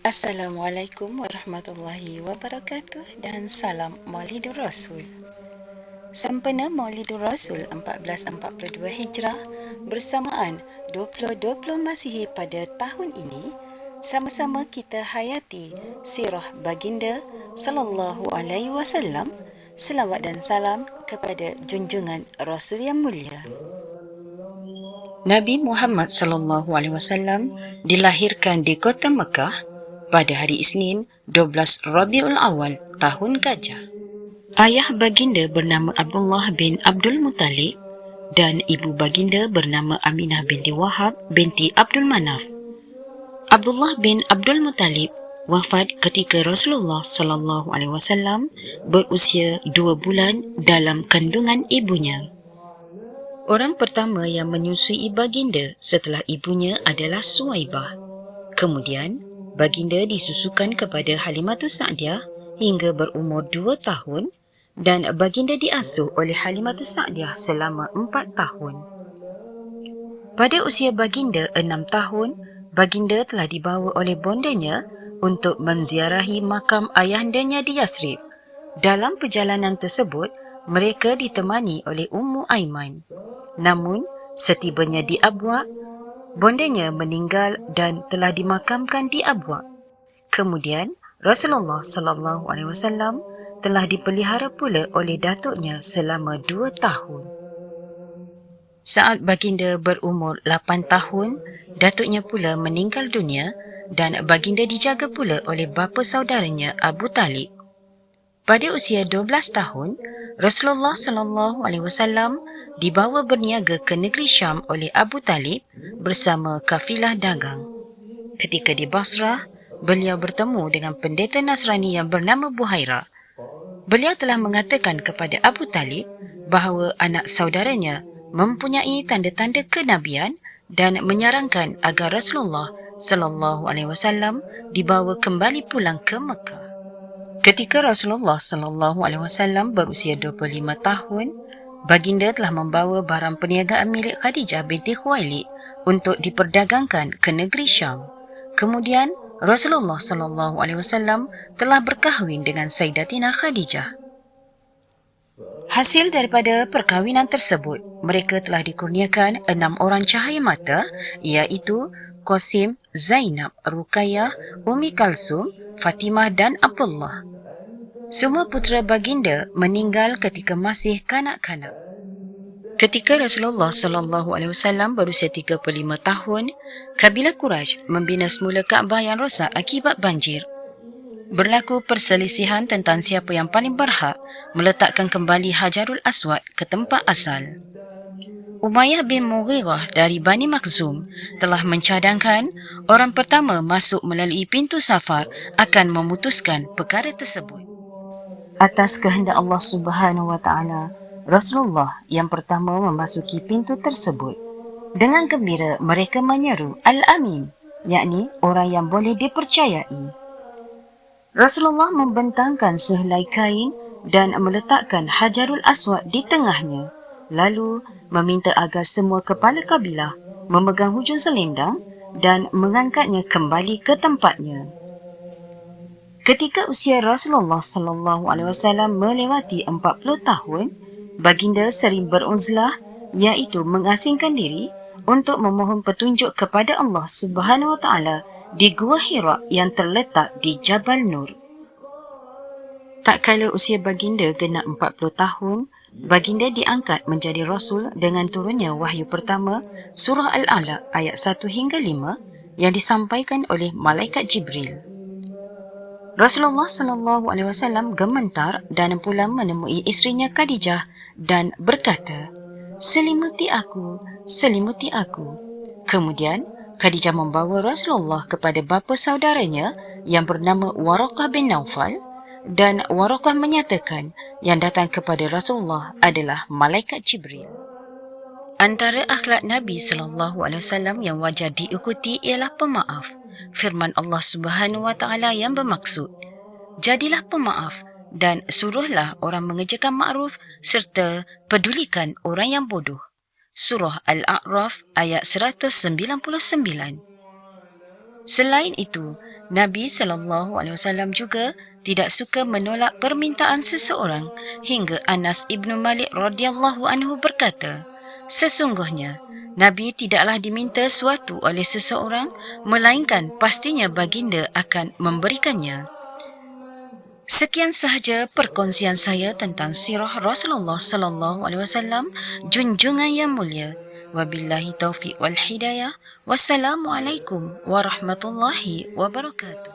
Assalamualaikum warahmatullahi wabarakatuh dan salam Maulidur Rasul. Sempena Maulidur Rasul 1442 Hijrah bersamaan 2020 Masihi pada tahun ini, sama-sama kita hayati sirah baginda sallallahu alaihi wasallam. Selawat dan salam kepada junjungan Rasul yang mulia. Nabi Muhammad sallallahu alaihi wasallam dilahirkan di kota Mekah pada hari Isnin 12 Rabiul Awal tahun Gajah. Ayah baginda bernama Abdullah bin Abdul Muttalib dan ibu baginda bernama Aminah binti Wahab binti Abdul Manaf. Abdullah bin Abdul Muttalib wafat ketika Rasulullah sallallahu alaihi wasallam berusia 2 bulan dalam kandungan ibunya. Orang pertama yang menyusui baginda setelah ibunya adalah Suwaibah. Kemudian, baginda disusukan kepada Halimatus Sa'diyah hingga berumur 2 tahun dan baginda diasuh oleh Halimatus Sa'diyah selama 4 tahun. Pada usia baginda 6 tahun, baginda telah dibawa oleh bondanya untuk menziarahi makam ayahandanya di Yasrib. Dalam perjalanan tersebut, mereka ditemani oleh Ummu Aiman. Namun, setibanya di Abwa, bondanya meninggal dan telah dimakamkan di Abwa. Kemudian, Rasulullah sallallahu alaihi wasallam telah dipelihara pula oleh datuknya selama 2 tahun. Saat baginda berumur 8 tahun, datuknya pula meninggal dunia dan baginda dijaga pula oleh bapa saudaranya Abu Talib. Pada usia 12 tahun, Rasulullah sallallahu alaihi wasallam dibawa berniaga ke negeri Syam oleh Abu Talib bersama kafilah dagang. Ketika di Basrah, beliau bertemu dengan pendeta Nasrani yang bernama Buhaira. Beliau telah mengatakan kepada Abu Talib bahawa anak saudaranya mempunyai tanda-tanda kenabian dan menyarankan agar Rasulullah sallallahu alaihi wasallam dibawa kembali pulang ke Mekah. Ketika Rasulullah sallallahu alaihi wasallam berusia 25 tahun, baginda telah membawa barang perniagaan milik Khadijah binti Khuwailid untuk diperdagangkan ke negeri Syam. Kemudian Rasulullah sallallahu alaihi wasallam telah berkahwin dengan Sayyidatina Khadijah. Hasil daripada perkahwinan tersebut, mereka telah dikurniakan 6 orang cahaya mata, iaitu Qasim, Zainab, Ruqayyah, Ummi Kalsum, Fatimah dan Abdullah. Semua putera baginda meninggal ketika masih kanak-kanak. Ketika Rasulullah sallallahu alaihi wasallam berusia 35 tahun, kabilah Quraisy membina semula Kaabah yang rosak akibat banjir. Berlaku perselisihan tentang siapa yang paling berhak meletakkan kembali Hajarul Aswad ke tempat asal. Umayyah bin Mughirah dari Bani Makhzum telah mencadangkan orang pertama masuk melalui pintu Safar akan memutuskan perkara tersebut. Atas kehendak Allah Subhanahu wa taala, Rasulullah yang pertama memasuki pintu tersebut. Dengan gembira mereka menyeru Al-Amin, yakni orang yang boleh dipercayai. Rasulullah membentangkan sehelai kain dan meletakkan Hajarul Aswad di tengahnya, lalu meminta agar semua kepala kabilah memegang hujung selendang dan mengangkatnya kembali ke tempatnya. Ketika usia Rasulullah sallallahu alaihi wasallam melewati 40 tahun, baginda sering beruzlah, iaitu mengasingkan diri untuk memohon petunjuk kepada Allah Subhanahu wa taala di Gua Hira yang terletak di Jabal Nur. Tak kala usia baginda genap 40 tahun, baginda diangkat menjadi rasul dengan turunnya wahyu pertama surah Al-Alaq ayat 1 hingga 5 yang disampaikan oleh malaikat Jibril. Rasulullah sallallahu alaihi wasallam gemetar dan pula menemui isterinya Khadijah dan berkata, "Selimuti aku, selimuti aku." Kemudian Khadijah membawa Rasulullah kepada bapa saudaranya yang bernama Waraqah bin Naufal, dan Waraqah menyatakan yang datang kepada Rasulullah adalah malaikat Jibril. Antara akhlak Nabi sallallahu alaihi wasallam yang wajar diikuti ialah pemaaf. Firman Allah Subhanahu wa taala yang bermaksud, "Jadilah pemaaf dan suruhlah orang mengerjakan makruf serta pedulikan orang yang bodoh." Surah Al-A'raf ayat 199. Selain itu, Nabi SAW juga tidak suka menolak permintaan seseorang hingga Anas ibnu Malik radhiyallahu anhu berkata, sesungguhnya Nabi tidaklah diminta suatu oleh seseorang melainkan pastinya baginda akan memberikannya. Sekian sahaja perkongsian saya tentang sirah Rasulullah sallallahu alaihi wasallam, junjungan yang mulia. Wabillahi taufiq wal hidayah. Wassalamualaikum warahmatullahi wabarakatuh.